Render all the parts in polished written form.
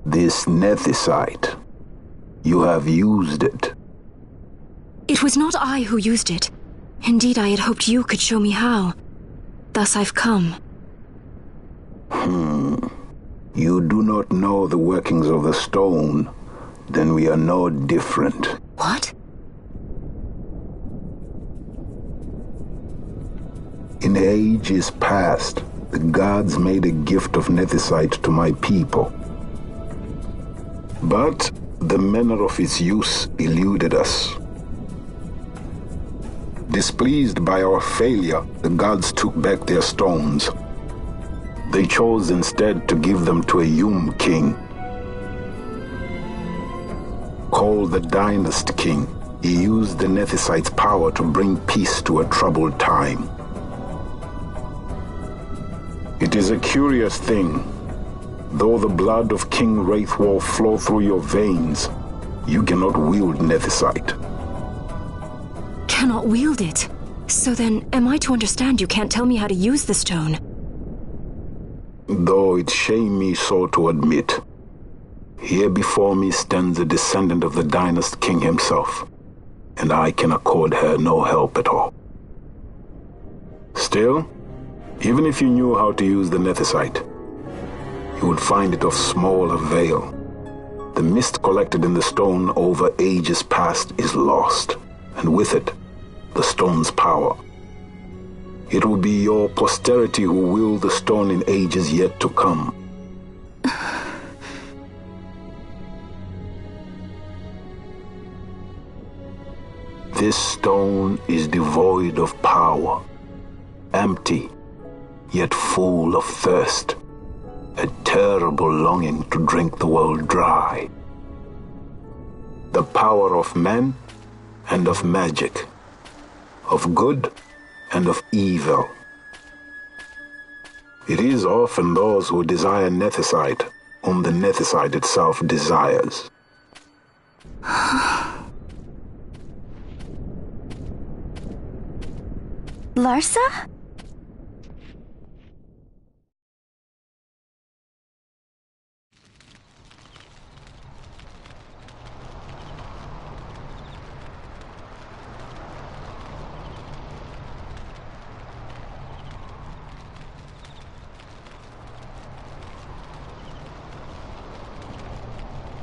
This nethicite. You have used it. It was not I who used it. Indeed, I had hoped you could show me how. Thus I've come. You do not know the workings of the stone. Then we are no different. What? In ages past, the gods made a gift of nethicite to my people. But the manner of its use eluded us. Displeased by our failure, the gods took back their stones. They chose instead to give them to a Yum king. Called the Dynast King, he used the nethicite's power to bring peace to a troubled time. It is a curious thing. Though the blood of King Wraithwolf flow through your veins, you cannot wield nethicite. Cannot wield it? So then, am I to understand you can't tell me how to use the stone? Though it shame me so to admit, here before me stands a descendant of the Dynast King himself, and I can accord her no help at all. Still, even if you knew how to use the nethicite, you would find it of small avail. The mist collected in the stone over ages past is lost, and with it, the stone's power. It will be your posterity who wield the stone in ages yet to come. This stone is devoid of power, empty, yet full of thirst. A terrible longing to drink the world dry. The power of men and of magic, of good and of evil. It is often those who desire nethicite whom the nethicite itself desires. Larsa?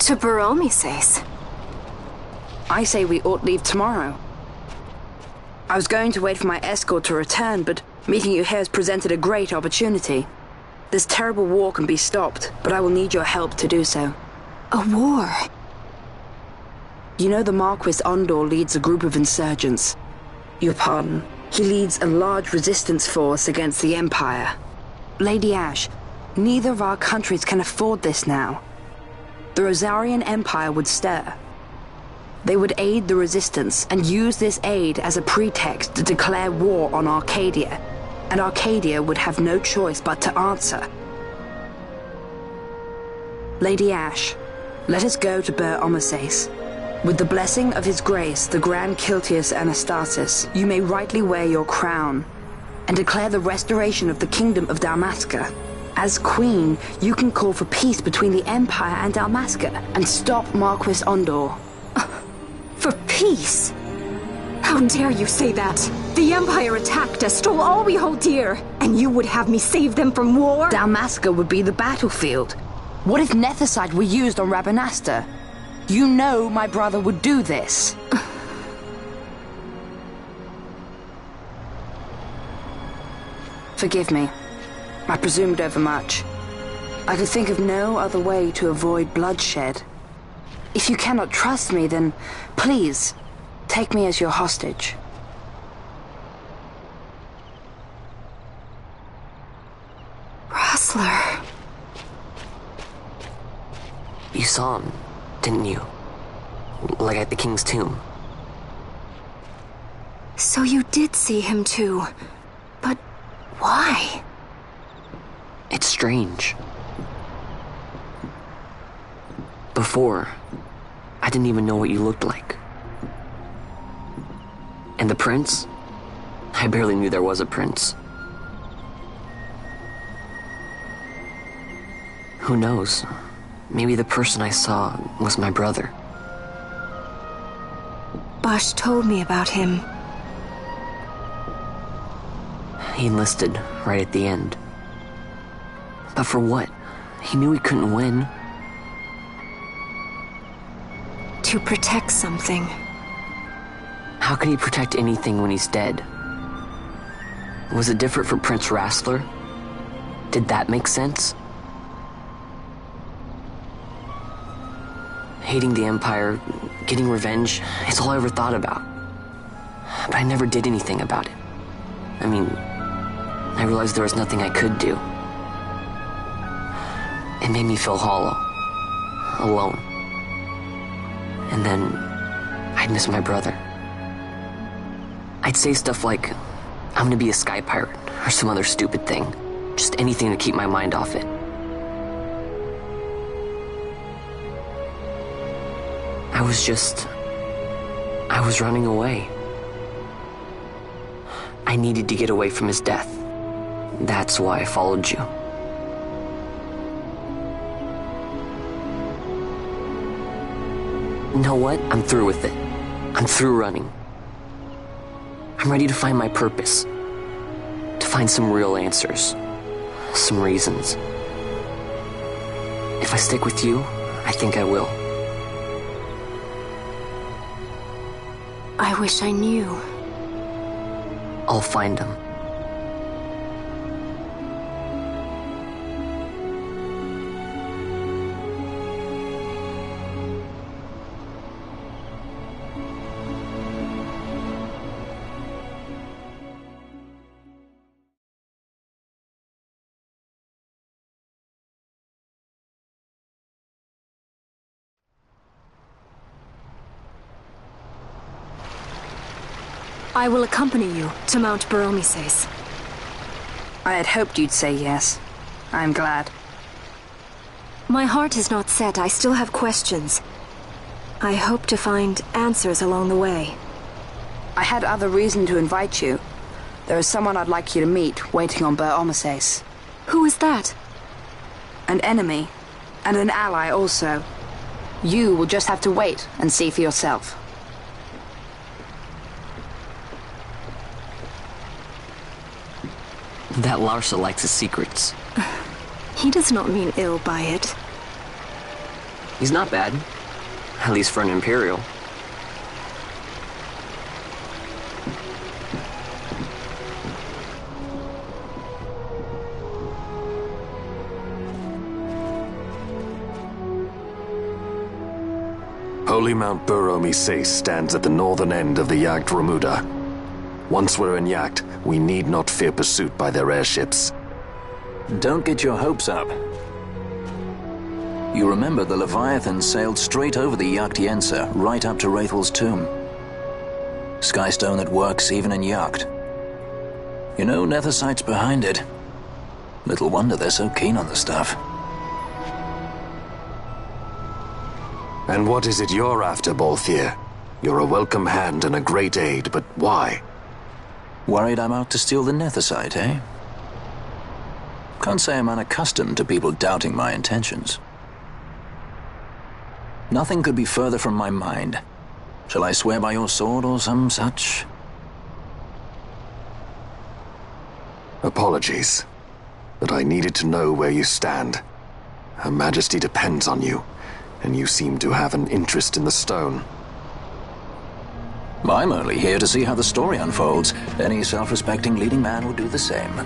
To Baromi says. I say we ought leave tomorrow. I was going to wait for my escort to return, but meeting you here has presented a great opportunity. This terrible war can be stopped, but I will need your help to do so. A war? You know the Marquis Ondor leads a group of insurgents. Your pardon. He leads a large resistance force against the Empire. Lady Ash, neither of our countries can afford this now. The Rosarian Empire would stir. They would aid the resistance and use this aid as a pretext to declare war on Arcadia, and Arcadia would have no choice but to answer. Lady Ash, let us go to Ber Omases. With the blessing of his grace, the Grand Kiltius Anastasis, you may rightly wear your crown, and declare the restoration of the Kingdom of Dalmasca, As Queen, you can call for peace between the Empire and Dalmasca and stop Marquis Ondor. For peace? How dare you say that? The Empire attacked us, stole all we hold dear, and you would have me save them from war? Dalmasca would be the battlefield. What if Nethicite were used on Rabanastre? You know my brother would do this. Forgive me. I presumed overmuch. I could think of no other way to avoid bloodshed. If you cannot trust me, then please, take me as your hostage. Rustler. You saw him, didn't you? Like at the King's tomb. So you did see him too. But why? It's strange. Before, I didn't even know what you looked like. And the prince? I barely knew there was a prince. Who knows? Maybe the person I saw was my brother. Bosch told me about him. He enlisted right at the end. But for what? He knew he couldn't win. To protect something. How can he protect anything when he's dead? Was it different for Prince Rastler? Did that make sense? Hating the Empire, getting revenge, it's all I ever thought about. But I never did anything about it. I mean, I realized there was nothing I could do. It made me feel hollow, alone. And then I'd miss my brother. I'd say stuff like, I'm gonna be a sky pirate, or some other stupid thing. Just anything to keep my mind off it. I was running away. I needed to get away from his death. That's why I followed you. You know what? I'm through with it. I'm through running. I'm ready to find my purpose. To find some real answers. Some reasons. If I stick with you, I think I will. I wish I knew. I'll find him. I will accompany you to Mount Baromises. I had hoped you'd say yes. I'm glad. My heart is not set. I still have questions. I hope to find answers along the way. I had other reason to invite you. There is someone I'd like you to meet waiting on Baromises. Who is that? An enemy, and an ally also. You will just have to wait and see for yourself. That Larsa likes his secrets. He does not mean ill by it. He's not bad. At least for an Imperial. Holy Mount Baromises stands at the northern end of the Yacht Remuda. Once we're in Yacht, we need not fear pursuit by their airships. Don't get your hopes up. You remember the Leviathan sailed straight over the Yacht Yensa, right up to Wraithel's tomb. Skystone that works even in Yacht. You know Nethicite's behind it. Little wonder they're so keen on the stuff. And what is it you're after, Balthier? You're a welcome hand and a great aid, but why? Worried I'm out to steal the Nethicite, eh? Can't say I'm unaccustomed to people doubting my intentions. Nothing could be further from my mind. Shall I swear by your sword or some such? Apologies, but I needed to know where you stand. Her Majesty depends on you, and you seem to have an interest in the stone. I'm only here to see how the story unfolds. Any self-respecting leading man would do the same.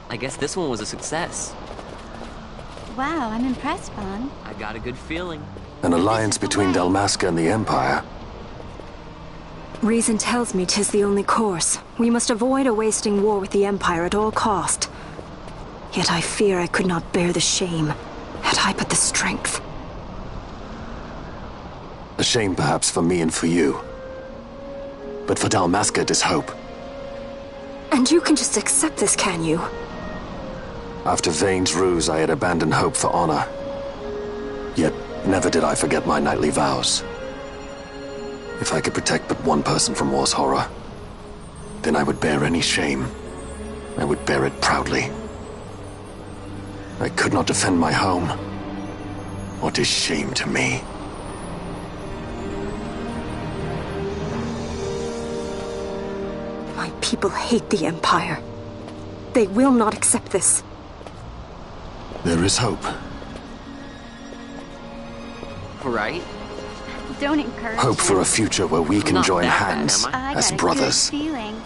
I guess this one was a success. Wow, I'm impressed, Vaughn. I got a good feeling. An alliance between Dalmasca and the Empire. Reason tells me 'tis the only course. We must avoid a wasting war with the Empire at all cost. Yet I fear I could not bear the shame, had I but the strength. A shame perhaps for me and for you. but for Dalmasca is hope. And you can just accept this, can you? After Vane's ruse, I had abandoned hope for honor. Yet, never did I forget my knightly vows. If I could protect but one person from war's horror, then I would bear any shame. I would bear it proudly. I could not defend my home. What is shame to me? My people hate the Empire. They will not accept this. There is hope. Right? Don't encourage Hope for a future where we can Not join that bad, hands am I? as got a brothers. good feeling.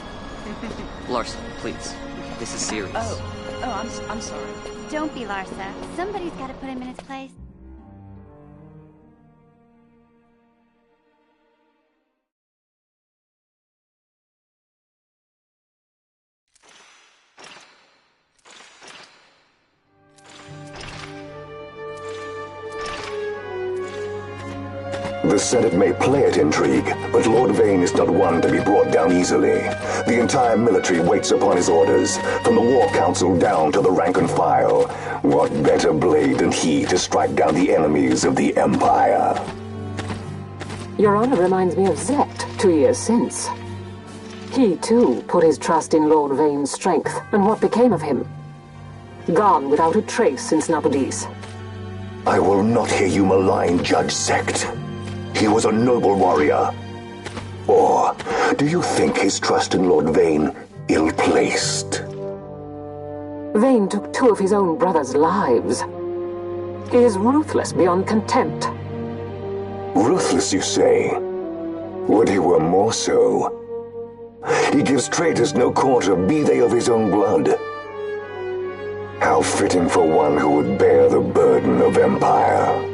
Larson, please. This is serious. I'm sorry. Don't be Larsa. Somebody's got to put him in his place. The Senate may play at intrigue, but Lord Vane is not one to be brought down easily. The entire military waits upon his orders, from the War Council down to the rank and file. What better blade than he to strike down the enemies of the Empire? Your Honor reminds me of Zet 2 years since. He, too, put his trust in Lord Vane's strength, and what became of him? Gone without a trace since Nabudis. I will not hear you malign Judge Sect. He was a noble warrior. Or do you think his trust in Lord Vane ill-placed? Vane took 2 of his own brothers' lives. He is ruthless beyond contempt. Ruthless, you say? Would he were more so. He gives traitors no quarter, be they of his own blood. How fitting for one who would bear the burden of empire.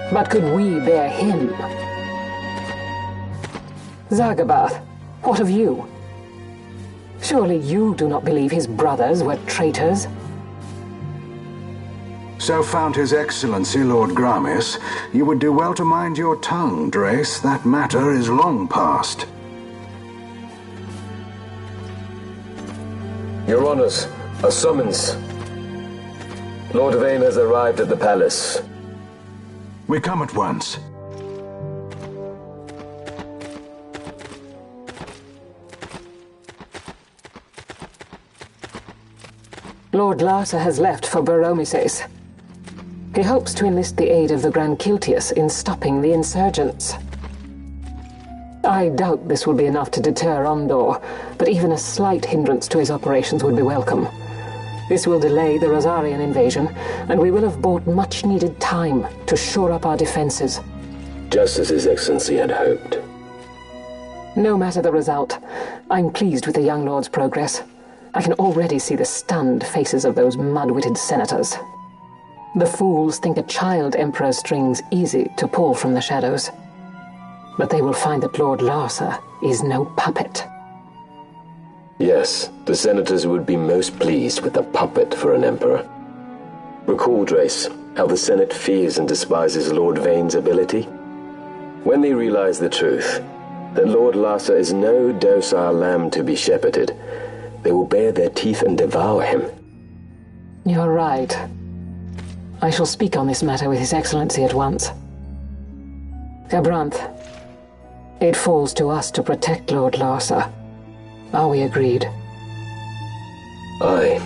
But could we bear him? Zagabath, what of you? Surely you do not believe his brothers were traitors? So found His Excellency Lord Gramis, you would do well to mind your tongue, Drace. That matter is long past. Your Honors, a summons. Lord Vane has arrived at the palace. We come at once. Lord Larsa has left for Baromises. He hopes to enlist the aid of the Grand Kiltius in stopping the insurgents. I doubt this will be enough to deter Ondor, but even a slight hindrance to his operations would be welcome. This will delay the Rosarian invasion, and we will have bought much-needed time to shore up our defenses. Just as His Excellency had hoped. No matter the result, I'm pleased with the young lord's progress. I can already see the stunned faces of those mud-witted senators. The fools think a child emperor's strings easy to pull from the shadows. But they will find that Lord Larsa is no puppet. Yes, the senators would be most pleased with a puppet for an emperor. Recall, Drace, how the Senate fears and despises Lord Vane's ability. When they realize the truth, that Lord Larsa is no docile lamb to be shepherded, they will bare their teeth and devour him. You're right. I shall speak on this matter with His Excellency at once. Gabranth, it falls to us to protect Lord Larsa. Are we agreed? Aye.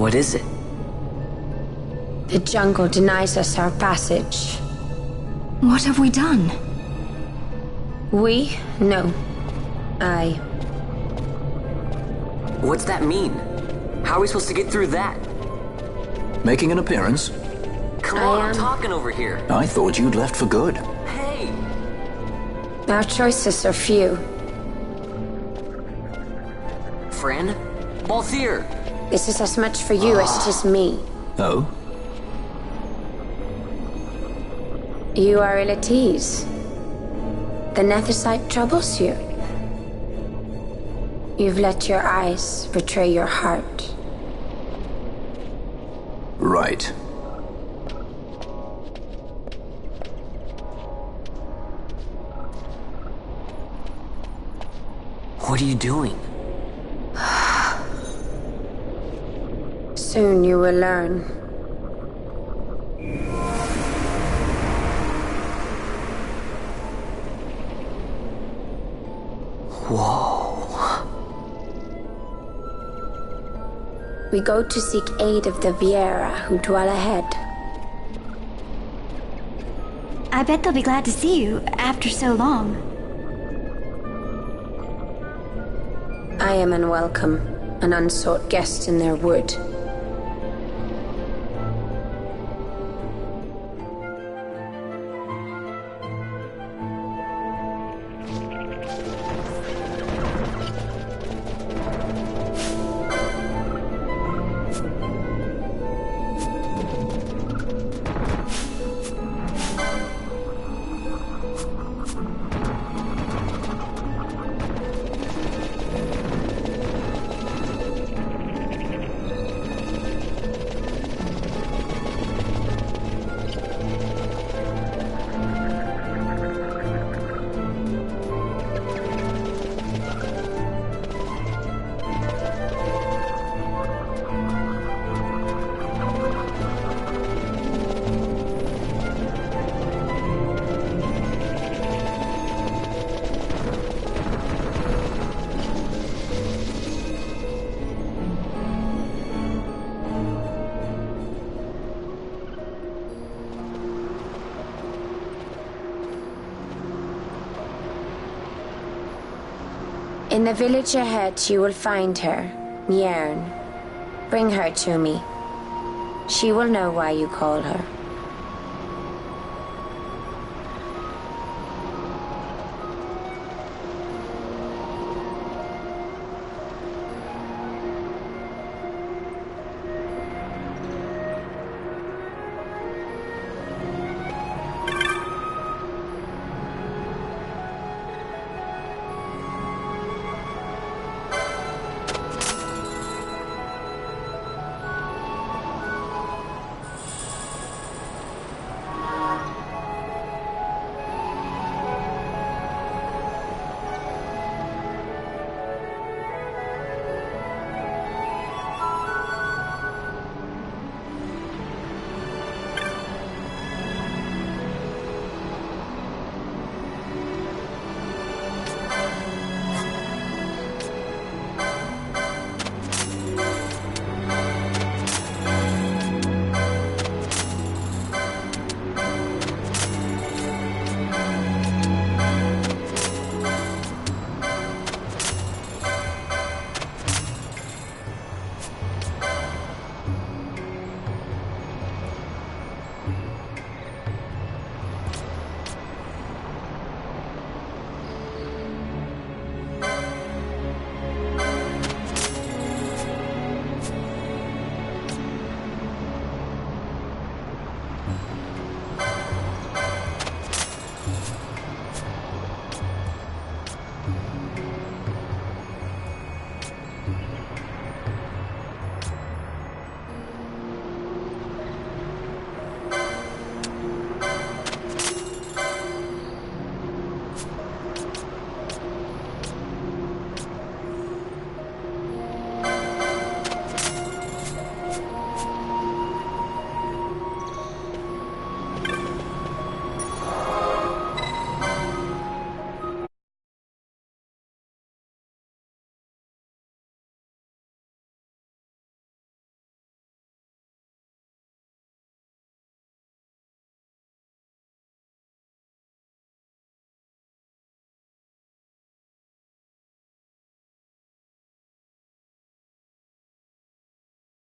What is it? The jungle denies us our passage. What have we done? We? No. I. What's that mean? How are we supposed to get through that? Making an appearance? Come on, I'm talking over here. I thought you'd left for good. Hey! Our choices are few. Friend? Balthier! This is as much for you as it is me. Oh? You are ill at ease. The Nethersite troubles you. You've let your eyes betray your heart. Right. What are you doing? Soon you will learn. Whoa. We go to seek aid of the Viera who dwell ahead. I bet they'll be glad to see you after so long. I am unwelcome, an unsought guest in their wood. In the village ahead, you will find her, Nyearn. Bring her to me. She will know why you call her.